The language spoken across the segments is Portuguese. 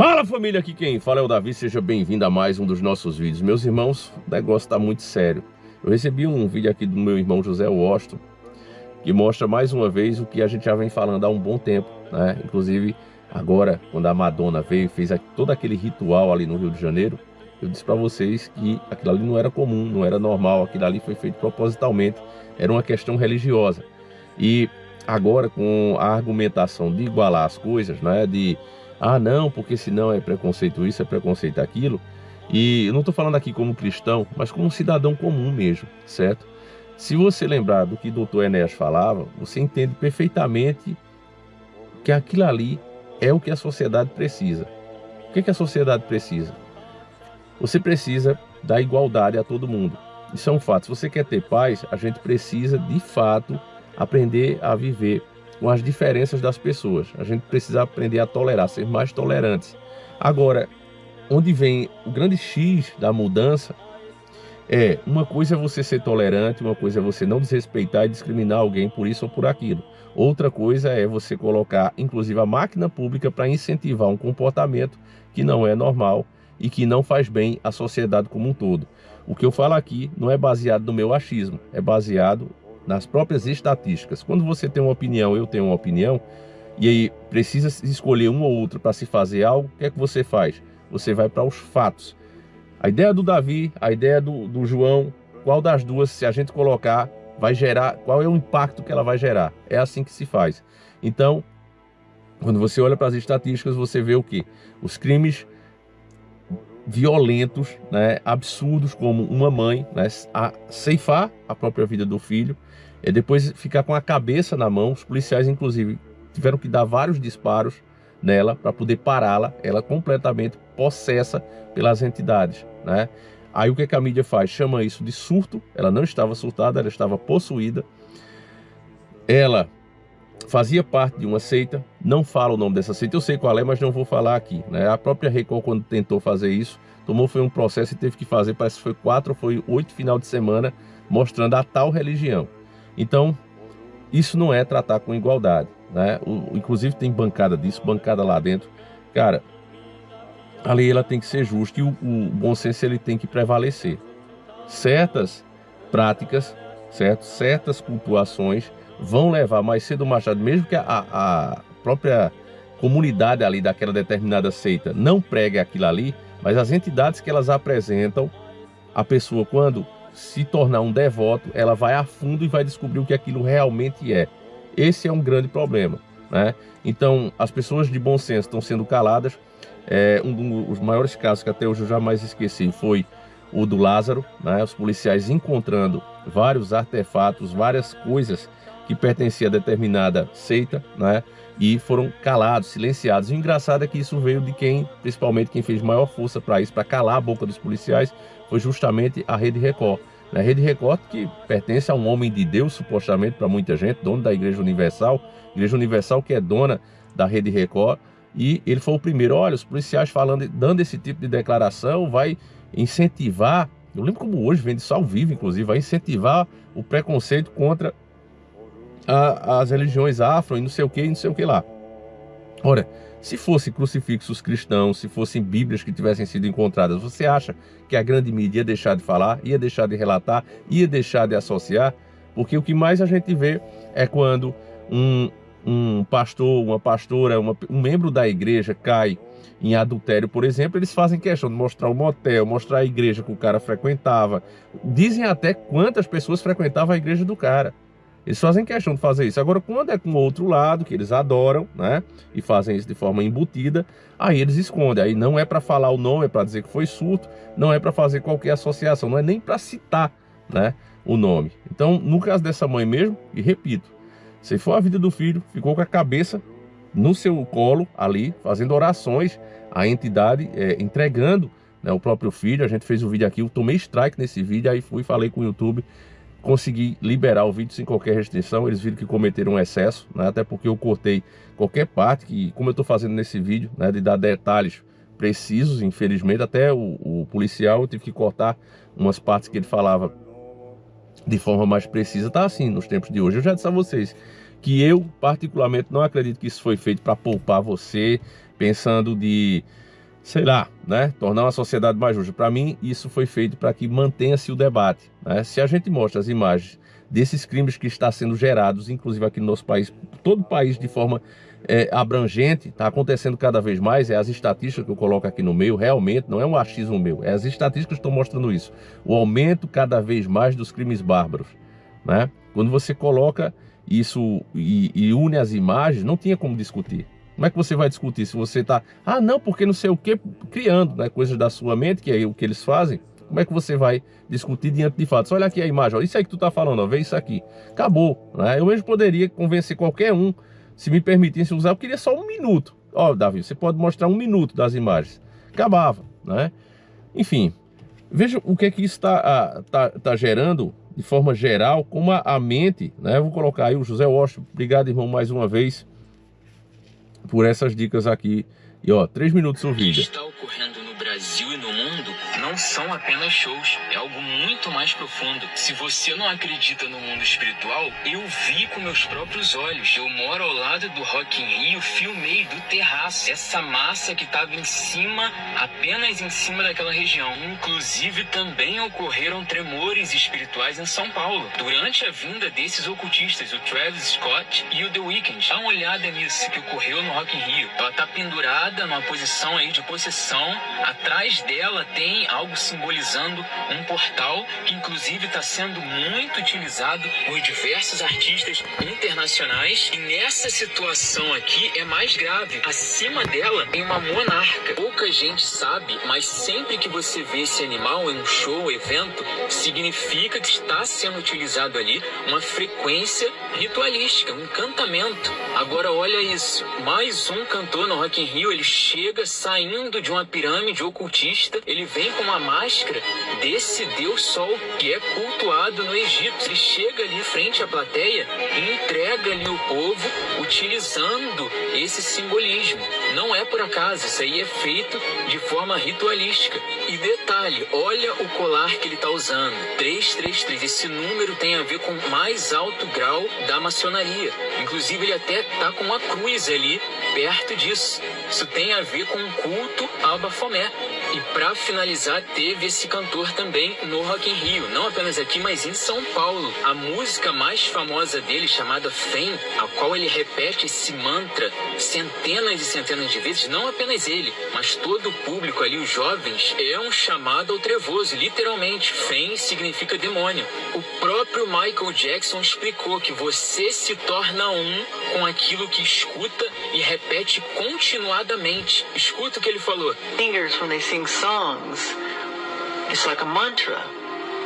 Fala família, aqui quem fala é o Davi, seja bem-vindo a mais um dos nossos vídeos. Meus irmãos, o negócio está muito sério. Eu recebi um vídeo aqui do meu irmão José Washington, que mostra mais uma vez o que a gente já vem falando há um bom tempo, né? Inclusive, agora, quando a Madonna veio e fez todo aquele ritual ali no Rio de Janeiro, eu disse para vocês que aquilo ali não era comum, não era normal, aquilo ali foi feito propositalmente, era uma questão religiosa. E agora, com a argumentação de igualar as coisas, né? Não, porque senão é preconceito isso, é preconceito aquilo. E eu não estou falando aqui como cristão, mas como um cidadão comum mesmo, certo? Se você lembrar do que o doutor Enéas falava, você entende perfeitamente que aquilo ali é o que a sociedade precisa. O que a sociedade precisa? Você precisa da igualdade a todo mundo. Isso é um fato. Se você quer ter paz, a gente precisa, de fato, aprender a viver com as diferenças das pessoas. A gente precisa aprender a tolerar, ser mais tolerantes. Agora, onde vem o grande X da mudança uma coisa é você ser tolerante, uma coisa é você não desrespeitar e discriminar alguém por isso ou por aquilo. Outra coisa é você colocar, inclusive, a máquina pública para incentivar um comportamento que não é normal e que não faz bem à sociedade como um todo. O que eu falo aqui não é baseado no meu achismo, é baseado nas próprias estatísticas. Quando você tem uma opinião, eu tenho uma opinião, e aí precisa escolher um ou outro para se fazer algo, o que é que você faz? Você vai para os fatos. A ideia do Davi, a ideia do João, qual das duas, se a gente colocar, vai gerar, qual é o impacto que ela vai gerar? É assim que se faz. Então, quando você olha para as estatísticas, você vê o quê? Os crimes violentos, né, absurdos, como uma mãe, né, a ceifar a própria vida do filho, e depois ficar com a cabeça na mão. Os policiais, inclusive, tiveram que dar vários disparos nela para poder pará-la, ela completamente possessa pelas entidades, né? Aí o que a mídia faz? Chama isso de surto. Ela não estava surtada, ela estava possuída. Ela fazia parte de uma seita, não falo o nome dessa seita, eu sei qual é, mas não vou falar aqui, né? A própria Record, quando tentou fazer isso, foi um processo e teve que fazer, parece que foi 4 ou foi 8 final de semana, mostrando a tal religião. Então, isso não é tratar com igualdade, né? Inclusive tem bancada disso, bancada lá dentro. Cara, a lei ela tem que ser justa e o bom senso ele tem que prevalecer. Certas práticas, certas cultuações vão levar mais cedo ou mais tarde, mesmo que a própria comunidade ali daquela determinada seita não pregue aquilo ali, mas as entidades que elas apresentam, a pessoa quando se tornar um devoto, ela vai a fundo e vai descobrir o que aquilo realmente é. Esse é um grande problema, né? Então, as pessoas de bom senso estão sendo caladas. Um dos maiores casos que até hoje eu jamais esqueci foi o do Lázaro, né? Os policiais encontrando vários artefatos, várias coisas que pertenciam a determinada seita, né? E foram calados, silenciados. E o engraçado é que isso veio de principalmente quem fez maior força para isso, para calar a boca dos policiais, foi justamente a Rede Record. A Rede Record, que pertence a um homem de Deus, supostamente, para muita gente, dono da Igreja Universal que é dona da Rede Record, e ele foi o primeiro. Olha, os policiais falando, dando esse tipo de declaração, vai incentivar, eu lembro como hoje, vende isso ao vivo, inclusive, vai incentivar o preconceito contra as religiões afro e não sei o que lá. Ora, se fossem crucifixos cristãos, se fossem bíblias que tivessem sido encontradas, você acha que a grande mídia ia deixar de falar, ia deixar de relatar, ia deixar de associar? Porque o que mais a gente vê é quando um pastor, uma pastora, um membro da igreja cai em adultério, por exemplo, eles fazem questão de mostrar o motel, mostrar a igreja que o cara frequentava. Dizem até quantas pessoas frequentavam a igreja do cara. Eles fazem questão de fazer isso. Agora, quando é com o outro lado, que eles adoram, né? E fazem isso de forma embutida, aí eles escondem. Aí não é para falar o nome, é para dizer que foi surto, não é para fazer qualquer associação, não é nem para citar, né, o nome. Então, no caso dessa mãe mesmo, e repito, se for a vida do filho, ficou com a cabeça no seu colo ali, fazendo orações à entidade, entregando, né, o próprio filho. A gente fez o vídeo aqui, eu tomei strike nesse vídeo, aí falei com o YouTube, consegui liberar o vídeo sem qualquer restrição. Eles viram que cometeram um excesso, né? Até porque eu cortei qualquer parte, que como eu estou fazendo nesse vídeo, né, de dar detalhes precisos, infelizmente, até o policial eu tive que cortar umas partes que ele falava de forma mais precisa. Tá assim nos tempos de hoje. Eu já disse a vocês que eu particularmente não acredito que isso foi feito para poupar você, pensando sei lá, né, tornar uma sociedade mais justa. Para mim, isso foi feito para que mantenha-se o debate, né? Se a gente mostra as imagens desses crimes que estão sendo gerados, inclusive aqui no nosso país, todo o país de forma abrangente, está acontecendo cada vez mais, as estatísticas que eu coloco aqui no meio, realmente, não é um achismo meu, as estatísticas que estão mostrando isso, o aumento cada vez mais dos crimes bárbaros, né? Quando você coloca isso e une as imagens, não tinha como discutir. Como é que você vai discutir se você está, não, porque não sei o que, criando, né, coisas da sua mente, que é o que eles fazem? Como é que você vai discutir diante de fatos? Olha aqui a imagem, ó, isso aí que tu está falando, ó, vê isso aqui. Acabou, né? Eu mesmo poderia convencer qualquer um, se me permitisse usar, eu queria só 1 minuto. Ó, Davi, você pode mostrar 1 minuto das imagens. Acabava, né? Enfim, veja o que é que isso está gerando de forma geral, como a mente, né? Eu vou colocar aí o José Washington. Obrigado, irmão, mais uma vez por essas dicas aqui. E ó, 3 minutos o vídeo. O que está ocorrendo no Brasil e no mundo não são apenas shows, é algo muito mais profundo. Se você não acredita no mundo espiritual, eu vi com meus próprios olhos. Eu moro ao lado do Rock in Rio, filmei do terraço essa massa que estava em cima, apenas em cima daquela região. Inclusive também ocorreram tremores espirituais em São Paulo, durante a vinda desses ocultistas, o Travis Scott e o The Weeknd. Dá uma olhada nisso que ocorreu no Rock in Rio. Ela está pendurada numa posição aí de possessão. Atrás dela tem algo simbolizando um portal que inclusive está sendo muito utilizado por diversos artistas internacionais. E nessa situação aqui é mais grave. Acima dela tem uma monarca. Pouca gente sabe, mas sempre que você vê esse animal em um show, evento, significa que está sendo utilizado ali uma frequência ritualística, um encantamento. Agora olha isso, mais um cantor no Rock in Rio, ele chega saindo de uma pirâmide ocultista, ele vem com uma máscara desse deus Sol que é cultuado no Egito. Ele chega ali frente à plateia e entrega ali o povo utilizando esse simbolismo. Não é por acaso, isso aí é feito de forma ritualística. E detalhe, olha o colar que ele está usando, 333. Esse número tem a ver com o mais alto grau da maçonaria. Inclusive ele até está com uma cruz ali perto disso. Isso tem a ver com um culto a Bafomé. E para finalizar, teve esse cantor também no Rock in Rio, não apenas aqui, mas em São Paulo. A música mais famosa dele, chamada Fém, a qual ele repete esse mantra centenas e centenas de vezes, não apenas ele, mas todo o público ali, os jovens, é um chamado ao trevoso, literalmente. Fém significa demônio. O próprio Michael Jackson explicou que você se torna um com aquilo que escuta e repete continuadamente. Escuta o que ele falou. Singers, when they sing songs, it's like a mantra.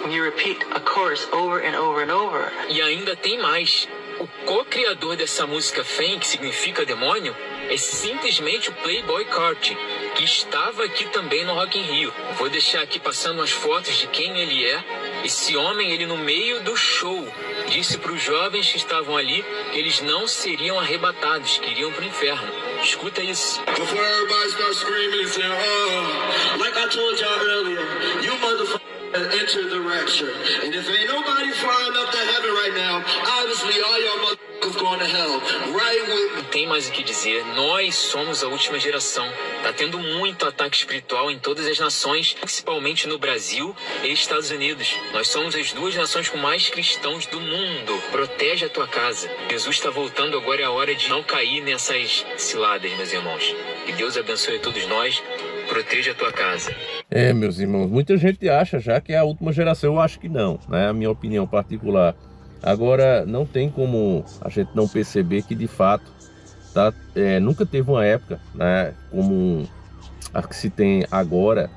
When you repeat a chorus over and over and over. E ainda tem mais. O co-criador dessa música Fém, que significa demônio, é simplesmente o Playboi Carti, que estava aqui também no Rock in Rio. Vou deixar aqui passando umas fotos de quem ele é. Esse homem, ele no meio do show, disse para os jovens que estavam ali que eles não seriam arrebatados, que iriam para o inferno. Escuta isso. Before everybody starts screaming and saying, oh, like I told y'all earlier, you motherfuckers enter the rapture. And if ain't nobody flying up to heaven right now, obviously all y'all motherfuckers going to hell. Right with me. Não tem mais o que dizer. Nós somos a última geração. Tá tendo muito ataque espiritual em todas as nações, principalmente no Brasil e Estados Unidos. Nós somos as 2 nações com mais cristãos do mundo. Protege a tua casa. Jesus está voltando, agora é a hora de não cair nessas ciladas, meus irmãos. Que Deus abençoe a todos nós. Proteja a tua casa. Meus irmãos, muita gente acha já que é a última geração. Eu acho que não, né? A minha opinião particular. Agora, não tem como a gente não perceber que, de fato, nunca teve uma época, né, como a que se tem agora,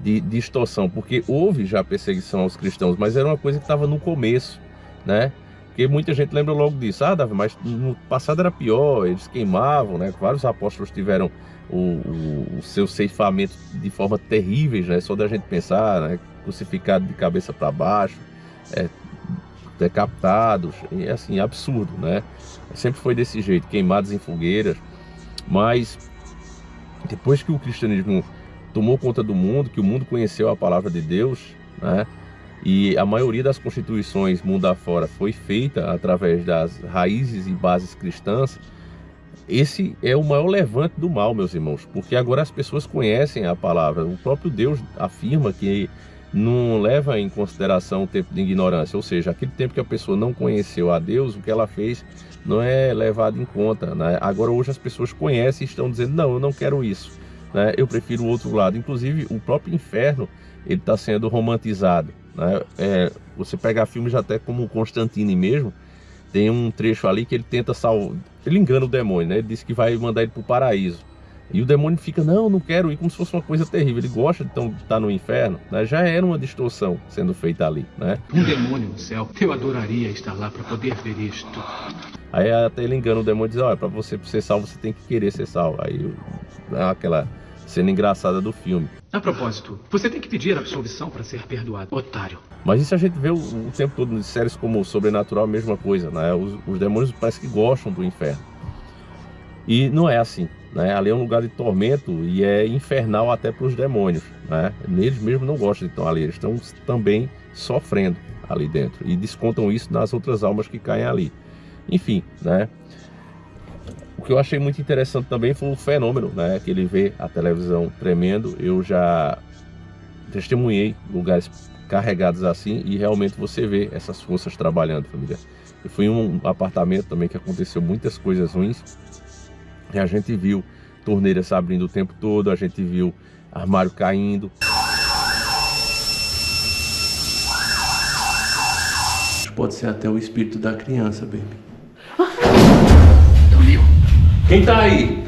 de distorção. Porque houve já perseguição aos cristãos, mas era uma coisa que estava no começo, né? Porque muita gente lembra logo disso. Davi, mas no passado era pior, eles queimavam, né? Vários apóstolos tiveram o seu ceifamento de forma terríveis, né? Só da gente pensar, né? Crucificado de cabeça para baixo, decapitados, e assim, absurdo, né? Sempre foi desse jeito, queimados em fogueiras. Mas depois que o cristianismo tomou conta do mundo, que o mundo conheceu a palavra de Deus, né? E a maioria das constituições mundo afora foi feita através das raízes e bases cristãs, esse é o maior levante do mal, meus irmãos, porque agora as pessoas conhecem a palavra. O próprio Deus afirma que não leva em consideração o tempo de ignorância, ou seja, aquele tempo que a pessoa não conheceu a Deus, o que ela fez não é levado em conta, né? Agora hoje as pessoas conhecem e estão dizendo, não, eu não quero isso, né? Eu prefiro o outro lado. Inclusive o próprio inferno, ele está sendo romantizado, né? Você pega filmes até como o Constantine mesmo, tem um trecho ali que ele tenta salvar, ele engana o demônio, né? Ele diz que vai mandar ele para o paraíso. E o demônio fica, não, não quero ir, como se fosse uma coisa terrível. Ele gosta de estar no inferno, né? Já era uma distorção sendo feita ali, né? Um demônio no céu, eu adoraria estar lá para poder ver isto. Aí até ele engana o demônio e diz, olha, para você ser salvo, você tem que querer ser salvo. Aí é aquela cena engraçada do filme. A propósito, você tem que pedir absolvição para ser perdoado, otário. Mas isso a gente vê o tempo todo em séries como Sobrenatural, a mesma coisa, né? Os demônios parece que gostam do inferno. E não é assim, né? Ali é um lugar de tormento e é infernal até para os demônios, né? Eles mesmos não gostam de estar ali, eles estão também sofrendo ali dentro e descontam isso nas outras almas que caem ali. Enfim, né? O que eu achei muito interessante também foi o fenômeno, né? Que ele vê a televisão tremendo. Eu já testemunhei lugares carregados assim e realmente você vê essas forças trabalhando, família. Eu fui em um apartamento também que aconteceu muitas coisas ruins. E a gente viu torneiras se abrindo o tempo todo, a gente viu armário caindo. Pode ser até o espírito da criança, baby. Quem tá aí?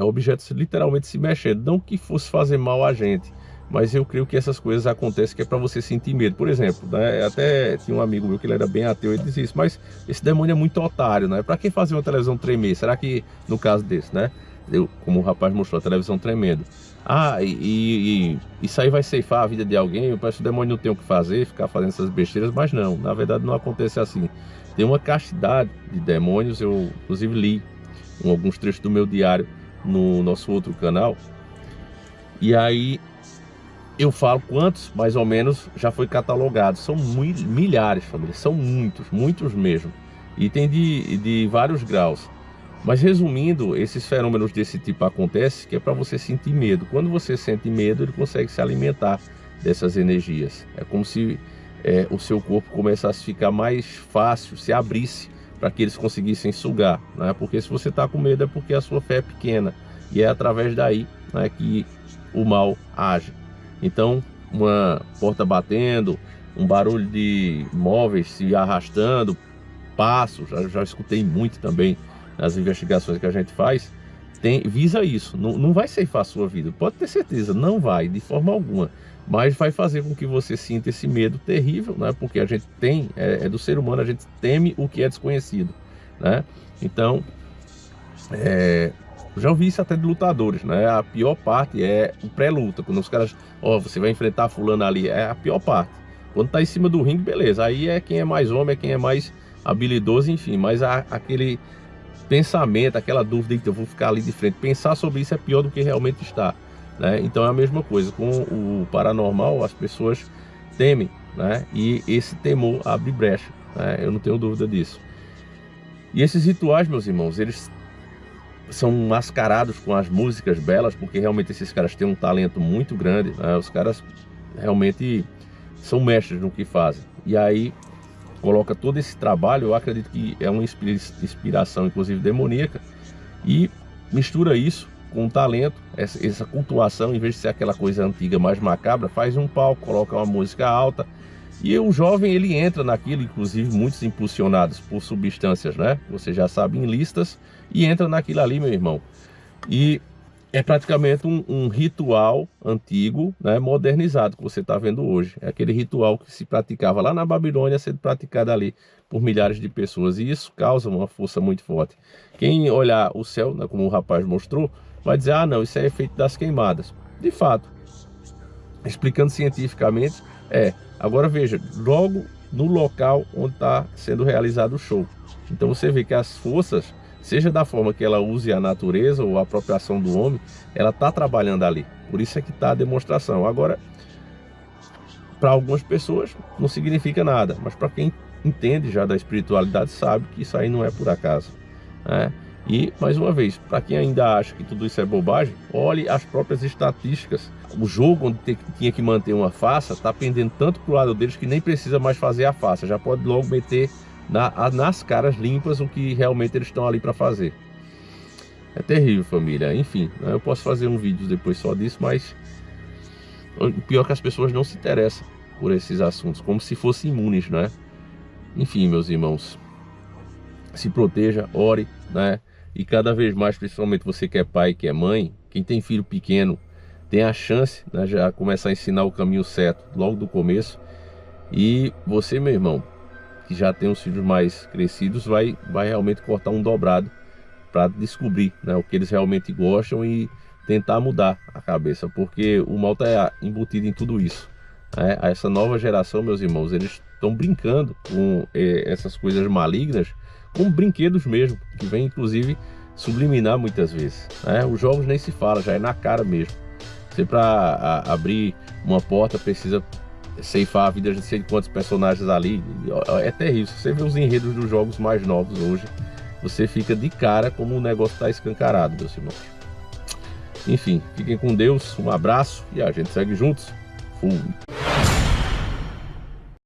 Objetos literalmente se mexendo, não que fosse fazer mal a gente, mas eu creio que essas coisas acontecem que é para você sentir medo. Por exemplo, né, até tinha um amigo meu que ele era bem ateu, ele dizia isso, mas esse demônio é muito otário, né? Para que fazer uma televisão tremer? Será que no caso desse, né? Como o rapaz mostrou, a televisão tremendo. Isso aí vai ceifar a vida de alguém? Parece que o demônio não tem o que fazer, ficar fazendo essas besteiras, mas não, na verdade não acontece assim. Tem uma castidade de demônios, eu inclusive li alguns trechos do meu diário no nosso outro canal, e aí eu falo quantos mais ou menos já foi catalogado. São milhares, família, são muitos mesmo, e tem de vários graus. Mas resumindo, esses fenômenos desse tipo acontecem que é para você sentir medo. Quando você sente medo, ele consegue se alimentar dessas energias. É como se o seu corpo começasse a ficar mais fácil, se abrisse para que eles conseguissem sugar, né? Porque se você está com medo é porque a sua fé é pequena, e é através daí, né, que o mal age. Então, uma porta batendo, um barulho de móveis se arrastando, passos, já escutei muito também nas investigações que a gente faz, visa isso. Não vai ceifar a sua vida, pode ter certeza, não vai, de forma alguma, mas vai fazer com que você sinta esse medo terrível, né? Porque a gente tem, do ser humano, a gente teme o que é desconhecido, né? Então, já ouvi isso até de lutadores, né? A pior parte é o pré-luta, quando os caras, você vai enfrentar fulano ali, é a pior parte. Quando tá em cima do ringue, beleza, aí é quem é mais homem, é quem é mais habilidoso, enfim, mas aquele pensamento, aquela dúvida, então eu vou ficar ali de frente, pensar sobre isso é pior do que realmente está, né? Então é a mesma coisa com o paranormal, as pessoas temem, né? E esse temor abre brecha, né? Eu não tenho dúvida disso. E esses rituais, meus irmãos, eles são mascarados com as músicas belas, porque realmente esses caras têm um talento muito grande, né? Os caras realmente são mestres no que fazem. E aí coloca todo esse trabalho, eu acredito que é uma inspiração, inclusive demoníaca, e mistura isso com um talento, essa cultuação, em vez de ser aquela coisa antiga mais macabra, faz um palco, coloca uma música alta, e o jovem ele entra naquilo, inclusive muitos impulsionados por substâncias, né? Você já sabe, ilícitas, e entra naquilo ali, meu irmão. E é praticamente um ritual antigo, né, modernizado, que você está vendo hoje. É aquele ritual que se praticava lá na Babilônia, sendo praticado ali por milhares de pessoas. E isso causa uma força muito forte. Quem olhar o céu, né, como o rapaz mostrou, vai dizer, não, isso é efeito das queimadas. De fato, explicando cientificamente, Agora veja, logo no local onde está sendo realizado o show. Então você vê que as forças, seja da forma que ela use a natureza ou a própria ação do homem, ela está trabalhando ali. Por isso é que está a demonstração. Agora, para algumas pessoas não significa nada, mas para quem entende já da espiritualidade sabe que isso aí não é por acaso, né? E, mais uma vez, para quem ainda acha que tudo isso é bobagem, olhe as próprias estatísticas. O jogo onde tinha que manter uma farsa está pendendo tanto para o lado deles que nem precisa mais fazer a farsa. Já pode logo meter nas caras limpas o que realmente eles estão ali para fazer. É terrível, família. Enfim, né, eu posso fazer um vídeo depois só disso, mas o pior é que as pessoas não se interessam por esses assuntos, como se fossem imunes, né? Enfim, meus irmãos, se proteja, ore, né? E cada vez mais, principalmente você que é pai, que é mãe, quem tem filho pequeno, tem a chance, né, já começar a ensinar o caminho certo logo do começo. E você, meu irmão, que já tem os filhos mais crescidos, vai realmente cortar um dobrado para descobrir, né, o que eles realmente gostam e tentar mudar a cabeça, porque o mal está embutido em tudo isso, né? Essa nova geração, meus irmãos, eles estão brincando com essas coisas malignas, como brinquedos mesmo, que vem inclusive subliminar muitas vezes, né? Os jogos nem se fala, já é na cara mesmo. Você para abrir uma porta precisa ceifar a vida de não sei quantos personagens ali. É terrível. Se você vê os enredos dos jogos mais novos hoje, você fica de cara como o negócio está escancarado, meus irmãos. Enfim, fiquem com Deus, um abraço e a gente segue juntos. Fui.